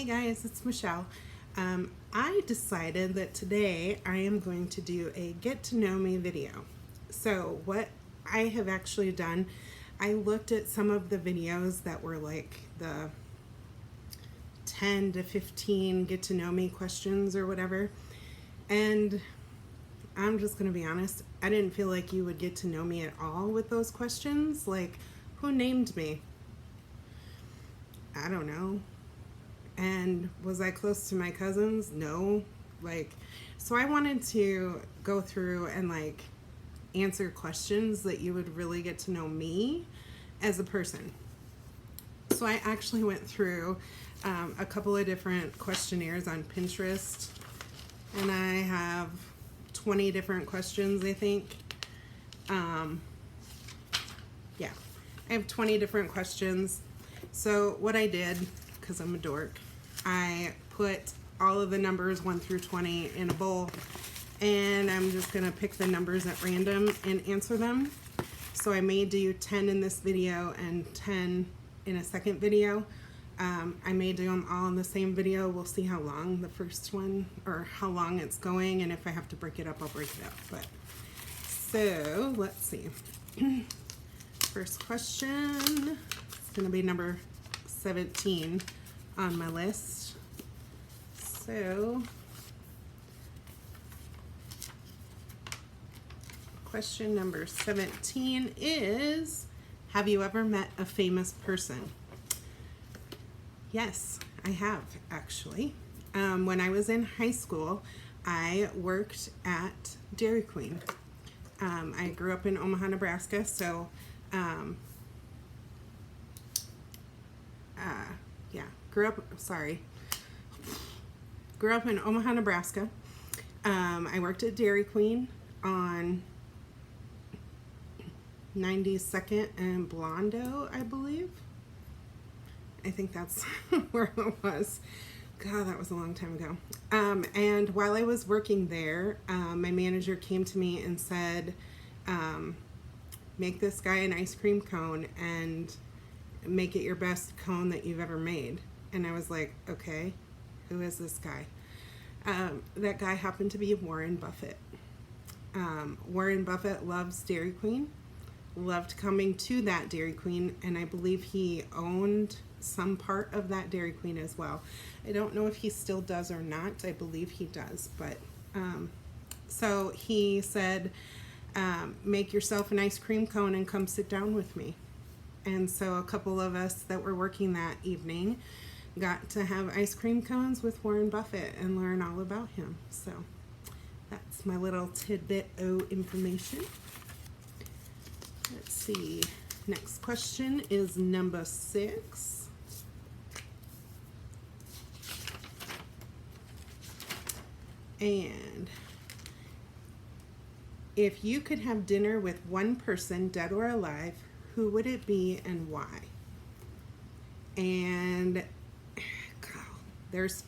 Hey guys, it's Michelle. I decided that today I am going to do a get to know me video. So what I have actually done, I looked at some of the videos that were like the 10 to 15 get to know me questions or whatever. And I'm just going to be honest, I didn't feel like you would get to know me at all with those questions. Like, who named me? I don't know. And was I close to my cousins? No. So I wanted to go through and answer questions that you would really get to know me as a person. So I actually went through a couple of different questionnaires on Pinterest, and I have 20 different questions, I think. Yeah, I have 20 different questions. So what I did, because I'm a dork, I put all of the numbers 1 through 20 in a bowl, and I'm just going to pick the numbers at random and answer them. So I may do 10 in this video and 10 in a second video. I may do them all in the same video. We'll see how long the first one, or how long it's going, and if I have to break it up, I'll break it up. But so let's see. First question, it's going to be number 17 on my list. So, question number 17 is, have you ever met a famous person? Yes, I have, actually. When I was in high school, I worked at Dairy Queen. I grew up in Omaha, Nebraska, so grew up in Omaha, Nebraska. I worked at Dairy Queen on 92nd and Blondo, I believe. I think that's where it was. God, that was a long time ago. And while I was working there, my manager came to me and said, make this guy an ice cream cone and make it your best cone that you've ever made. And I was like, okay, who is this guy? That guy happened to be Warren Buffett. Warren Buffett loves Dairy Queen, loved coming to that Dairy Queen, and I believe he owned some part of that Dairy Queen as well. I don't know if he still does or not. I believe he does, but so he said, make yourself an ice cream cone and come sit down with me. And so a couple of us that were working that evening got to have ice cream cones with Warren Buffett and learn all about him. So that's my little tidbit of information. Let's see. Next question is number 6. And if you could have dinner with one person, dead or alive, who would it be and why? And there's,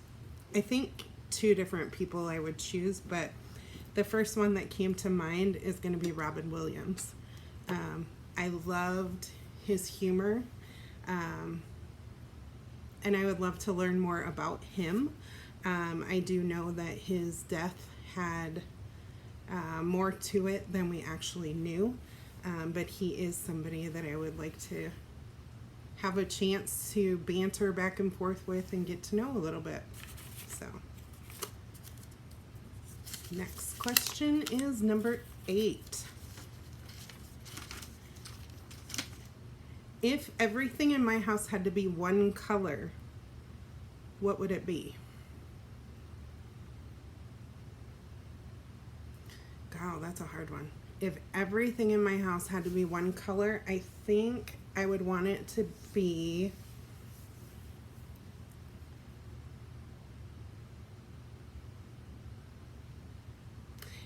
I think, 2 different people I would choose, but the first one that came to mind is going to be Robin Williams. I loved his humor, and I would love to learn more about him. I do know that his death had more to it than we actually knew, but he is somebody that I would like to have a chance to banter back and forth with and get to know a little bit. So, next question is number 8. If everything in my house had to be one color, what would it be? God, that's a hard one. If everything in my house had to be one color, I think I would want it to be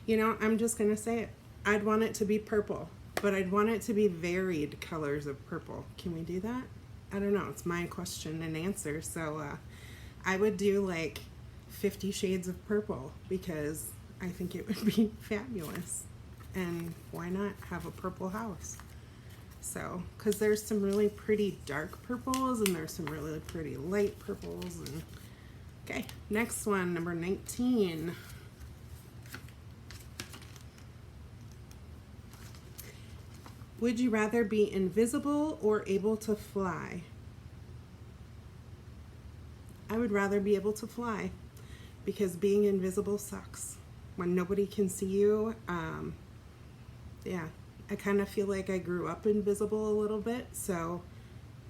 I'm just going to say it. I'd want it to be purple, but I'd want it to be varied colors of purple. Can we do that? I don't know. It's my question and answer. So I would do 50 shades of purple because I think it would be fabulous. And why not have a purple house? So, because there's some really pretty dark purples and there's some really pretty light purples, and Okay, next one, number 19. Would you rather be invisible or able to fly? I would rather be able to fly because being invisible sucks. When nobody can see you, yeah, I kind of feel like I grew up invisible a little bit, so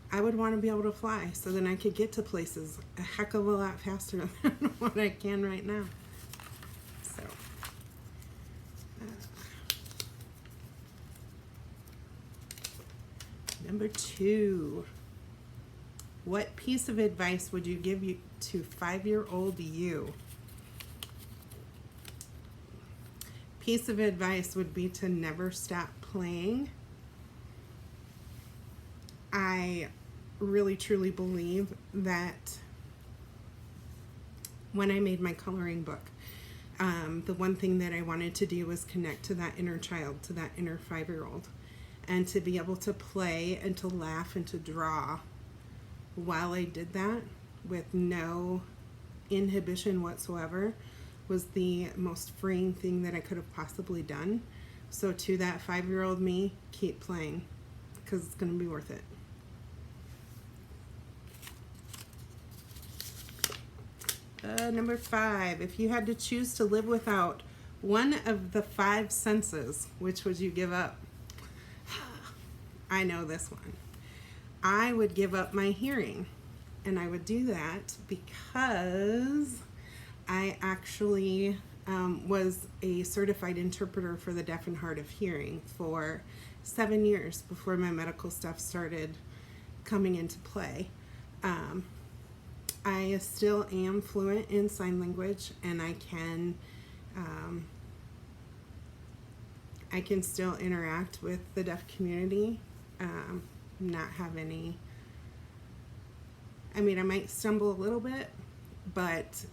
I would want to be able to fly so then I could get to places a heck of a lot faster than what I can right now. So, number 2. What piece of advice would you give to 5-year-old you? Piece of advice would be to never stop playing. I really truly believe that when I made my coloring book, the one thing that I wanted to do was connect to that inner child, to that inner 5-year-old, and to be able to play and to laugh and to draw while I did that with no inhibition whatsoever was the most freeing thing that I could have possibly done. So to that 5-year-old me, keep playing because it's going to be worth it. Number 5, if you had to choose to live without one of the 5 senses, which would you give up? I know this one. I would give up my hearing, and I would do that because I actually was a certified interpreter for the deaf and hard of hearing for 7 years before my medical stuff started coming into play. I still am fluent in sign language, and I can still interact with the deaf community, not have any, I mean, I might stumble a little bit, but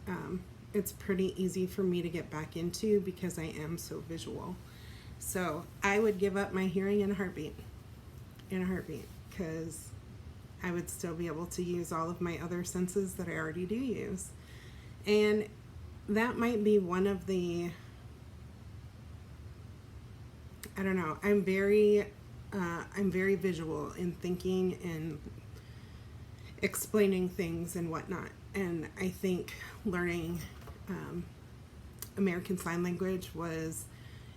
it's pretty easy for me to get back into because I am so visual. So I would give up my hearing in a heartbeat, because I would still be able to use all of my other senses that I already do use. And that might be one of the, I don't know, I'm very visual in thinking and explaining things and whatnot. And I think learning American Sign Language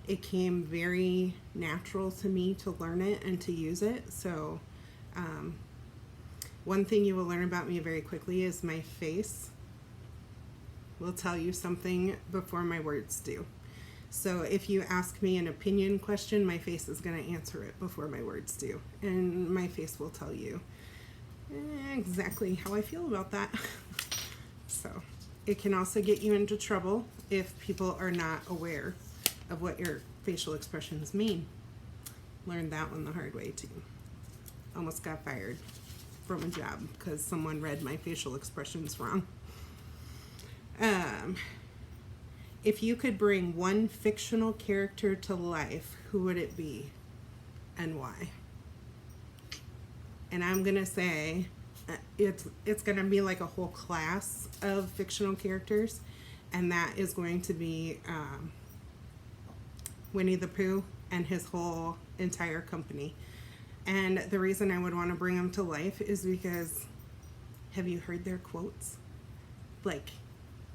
it came very natural to me to learn it and to use it. So one thing you will learn about me very quickly is my face will tell you something before my words do. So if you ask me an opinion question, my face is going to answer it before my words do. And my face will tell you exactly how I feel about that. So it can also get you into trouble if people are not aware of what your facial expressions mean. Learned that one the hard way too. Almost got fired from a job because someone read my facial expressions wrong. If you could bring one fictional character to life, who would it be and why? And I'm gonna say it's gonna be like a whole class of fictional characters, and that is going to be Winnie the Pooh and his whole entire company. And the reason I would want to bring them to life is because, have you heard their quotes? Like,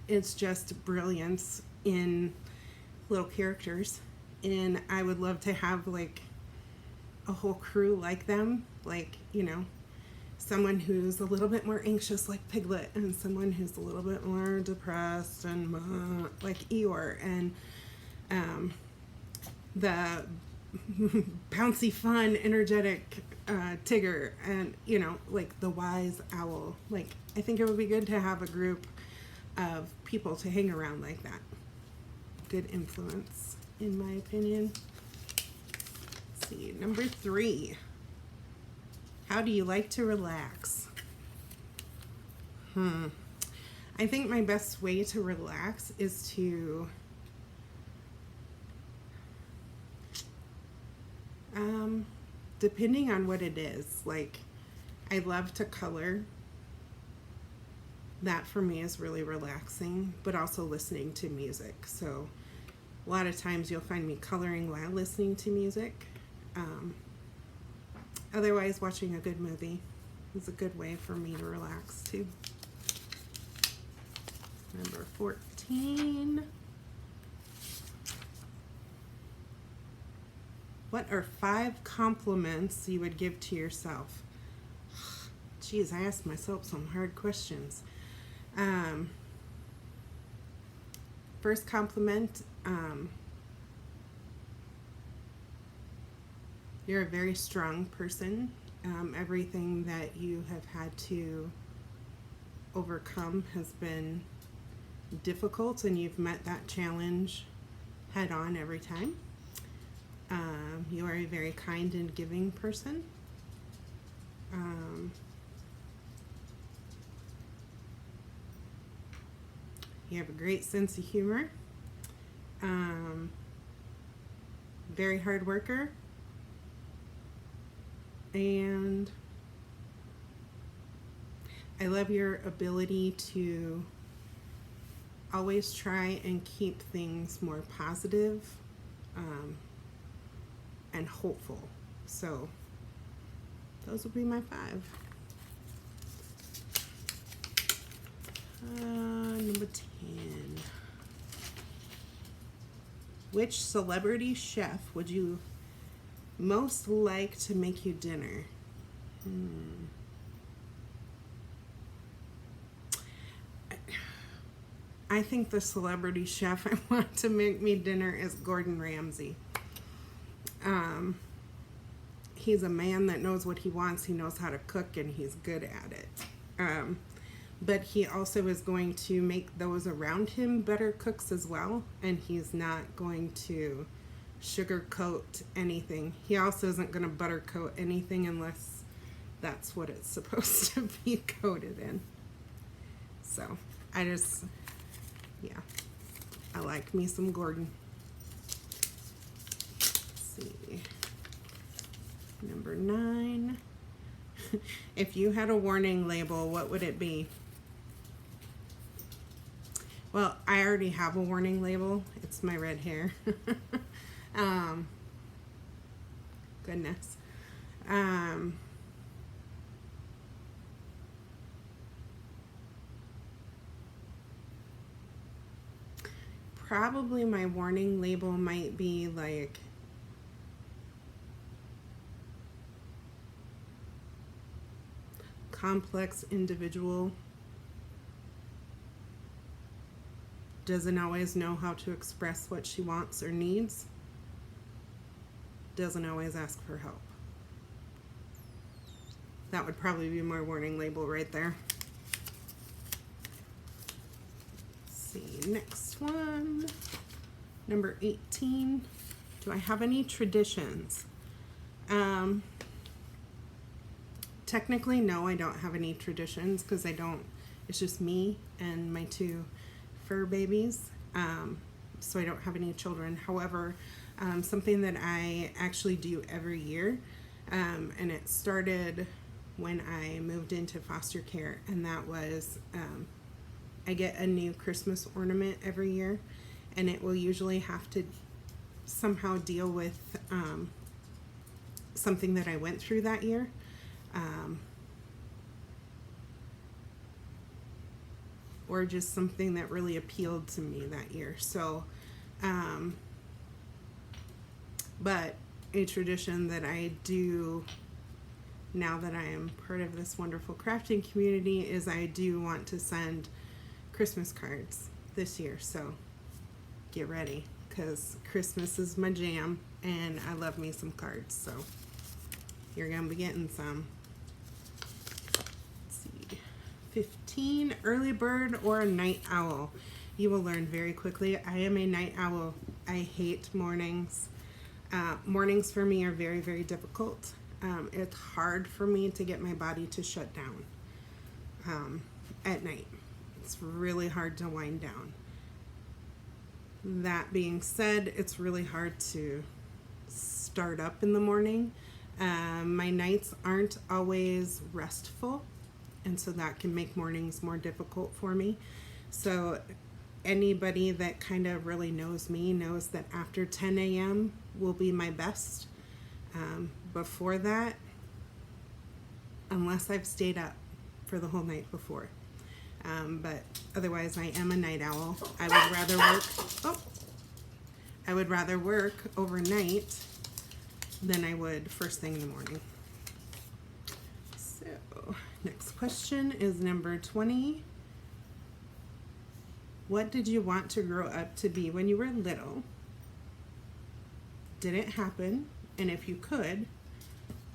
it's just brilliance in little characters, and I would love to have like a whole crew like them, like, you know, someone who's a little bit more anxious like Piglet, and someone who's a little bit more depressed and like Eeyore, and the bouncy, fun, energetic Tigger, and, you know, like the wise owl. Like, I think it would be good to have a group of people to hang around like that. Good influence, in my opinion. Let's see, number 3. How do you like to relax? I think my best way to relax is to depending on what it is. Like, I love to color, that for me is really relaxing, but also listening to music. So a lot of times you'll find me coloring while listening to music. Otherwise, watching a good movie is a good way for me to relax too. Number 14. What are 5 compliments you would give to yourself? Geez, I asked myself some hard questions. First compliment, you're a very strong person. Everything that you have had to overcome has been difficult, and you've met that challenge head on every time. You are a very kind and giving person. You have a great sense of humor. Very hard worker. And I love your ability to always try and keep things more positive and hopeful. So those would be my 5. Number 10. Which celebrity chef would you most like to make you dinner? I think the celebrity chef I want to make me dinner is Gordon Ramsay. He's a man that knows what he wants. He knows how to cook, and he's good at it. But he also is going to make those around him better cooks as well, and he's not going to sugarcoat anything. He also isn't going to buttercoat anything unless that's what it's supposed to be coated in. So I like me some Gordon. Let's see. Number 9. If you had a warning label, what would it be? Well, I already have a warning label. It's my red hair. Goodness. Probably my warning label might be like complex individual, doesn't always know how to express what she wants or needs, doesn't always ask for help. That would probably be my warning label right there. Let's see, next one. Number 18. Do I have any traditions? Technically, no, I don't have any traditions because it's just me and my 2 fur babies. So I don't have any children. However, something that I actually do every year, and it started when I moved into foster care, and that was I get a new Christmas ornament every year, and it will usually have to somehow deal with something that I went through that year. Or just something that really appealed to me that year. So, but a tradition that I do now that I am part of this wonderful crafting community is I do want to send Christmas cards this year. So get ready, because Christmas is my jam and I love me some cards. So you're going to be getting some. 15, early bird or a night owl? You will learn very quickly. I am a night owl. I hate mornings. Mornings for me are very, very difficult. It's hard for me to get my body to shut down at night. It's really hard to wind down. That being said, it's really hard to start up in the morning. My nights aren't always restful. and so that can make mornings more difficult for me. So anybody that kind of really knows me knows that after 10 a.m. will be my best. Before that, unless I've stayed up for the whole night before. But otherwise, I am a night owl. I would rather work overnight than I would first thing in the morning. So, next question is number 20. What did you want to grow up to be when you were little? Did it happen? And if you could,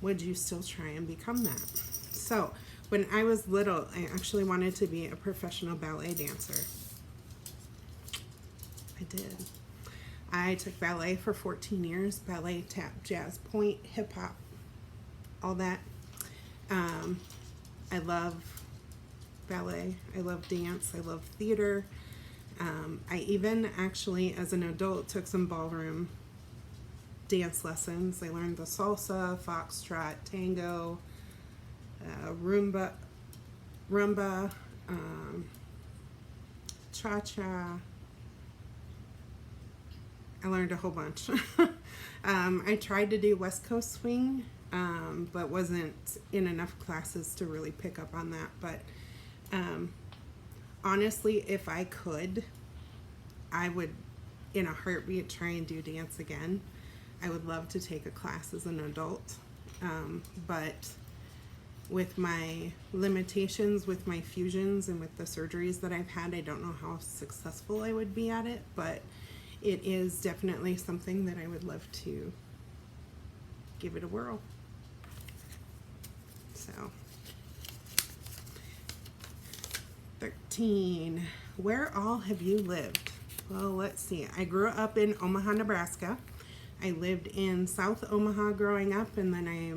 would you still try and become that? So, when I was little, I actually wanted to be a professional ballet dancer. I did. I took ballet for 14 years, ballet, tap, jazz, point, hip hop, all that. I love ballet. I love dance. I love theater. I even actually, as an adult, took some ballroom dance lessons. I learned the salsa, foxtrot, tango, rumba, cha-cha. I learned a whole bunch. I tried to do West Coast swing, but wasn't in enough classes to really pick up on that. But honestly, if I could, I would, in a heartbeat, try and do dance again. I would love to take a class as an adult, but with my limitations, with my fusions, and with the surgeries that I've had, I don't know how successful I would be at it, but it is definitely something that I would love to give it a whirl. So, 13. Where all have you lived? Well, let's see. I grew up in Omaha, Nebraska. I lived in South Omaha growing up, and then I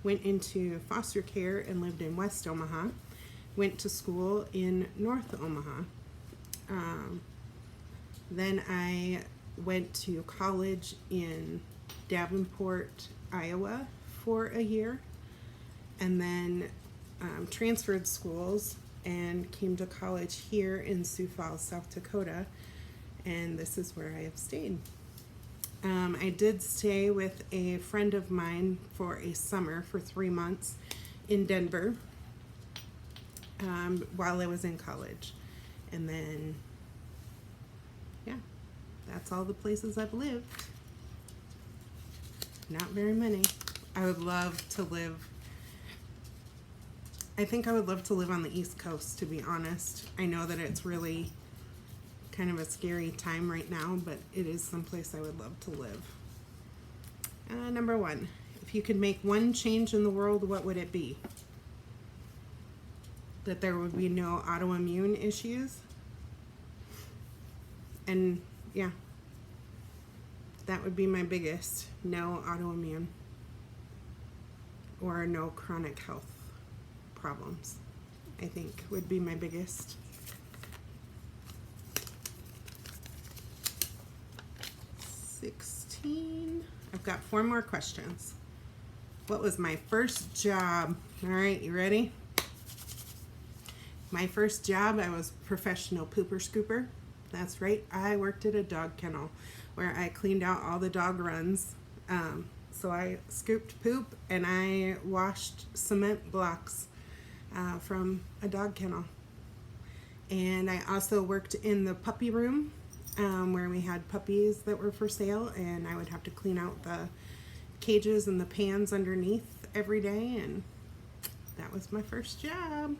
went into foster care and lived in West Omaha. Went to school in North Omaha. Then I went to college in Davenport, Iowa for a year, and then transferred schools and came to college here in Sioux Falls, South Dakota, and this is where I have stayed. I did stay with a friend of mine for a summer for 3 months in Denver while I was in college. And then, yeah, that's all the places I've lived. Not very many. I would love to live, I think I would love to live on the East Coast, to be honest. I know that it's really kind of a scary time right now, but it is someplace I would love to live. Number 1, if you could make one change in the world, what would it be? That there would be no autoimmune issues. And yeah, that would be my biggest. No autoimmune or no chronic health problems, I think would be my biggest. 16. I've got 4 more questions. What was my first job? All right, you ready? My first job, I was professional pooper scooper. That's right, I worked at a dog kennel where I cleaned out all the dog runs. So I scooped poop and I washed cement blocks from a dog kennel. And I also worked in the puppy room where we had puppies that were for sale, and I would have to clean out the cages and the pans underneath every day, and that was my first job.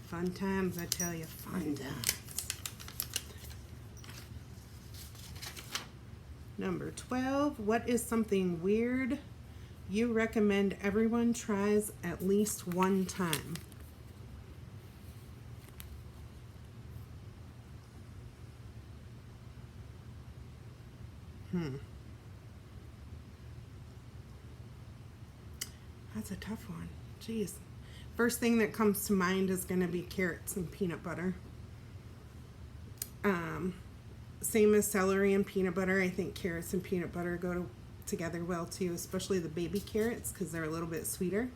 Fun times, I tell you, fun times. Number 12, what is something weird you recommend everyone tries at least one time? That's a tough one. Jeez. First thing that comes to mind is going to be carrots and peanut butter. Same as celery and peanut butter. I think carrots and peanut butter go together well too, especially the baby carrots because they're a little bit sweeter.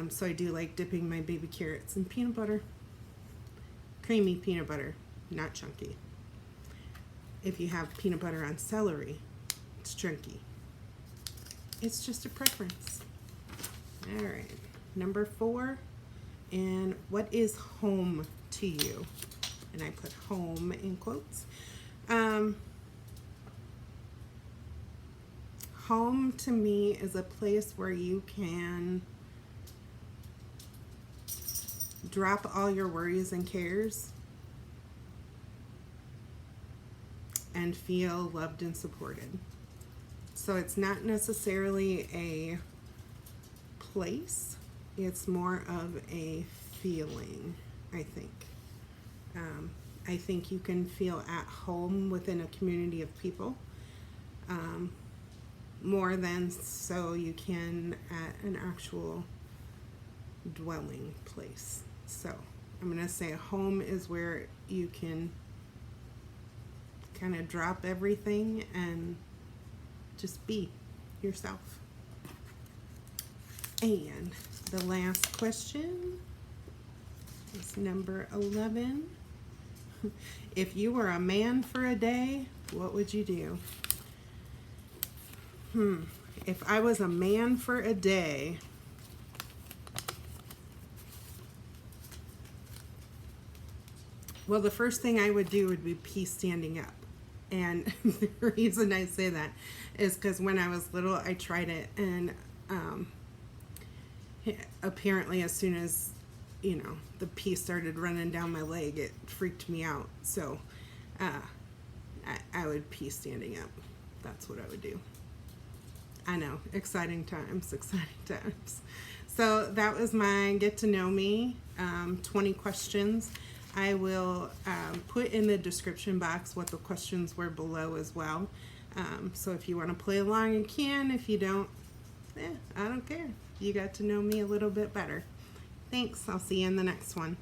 So I do like dipping my baby carrots in peanut butter. Creamy peanut butter, not chunky. If you have peanut butter on celery, it's chunky. It's just a preference. All right, number 4. And what is home to you? And I put home in quotes. Home to me is a place where you can drop all your worries and cares and feel loved and supported. So it's not necessarily a place, it's more of a feeling, I think. I think you can feel at home within a community of people, more than so you can at an actual dwelling place. So I'm going to say home is where you can kind of drop everything and just be yourself. And the last question is number 11. If you were a man for a day, what would you do? If I was a man for a day, well, the first thing I would do would be pee standing up. And the reason I say that is because when I was little, I tried it, and apparently as soon as, the pee started running down my leg, it freaked me out. So I would pee standing up. That's what I would do. I know, exciting times. So that was my get to know me, 20 questions. I will put in the description box what the questions were below as well. So if you want to play along, you can. If you don't, I don't care. You got to know me a little bit better. Thanks. I'll see you in the next one.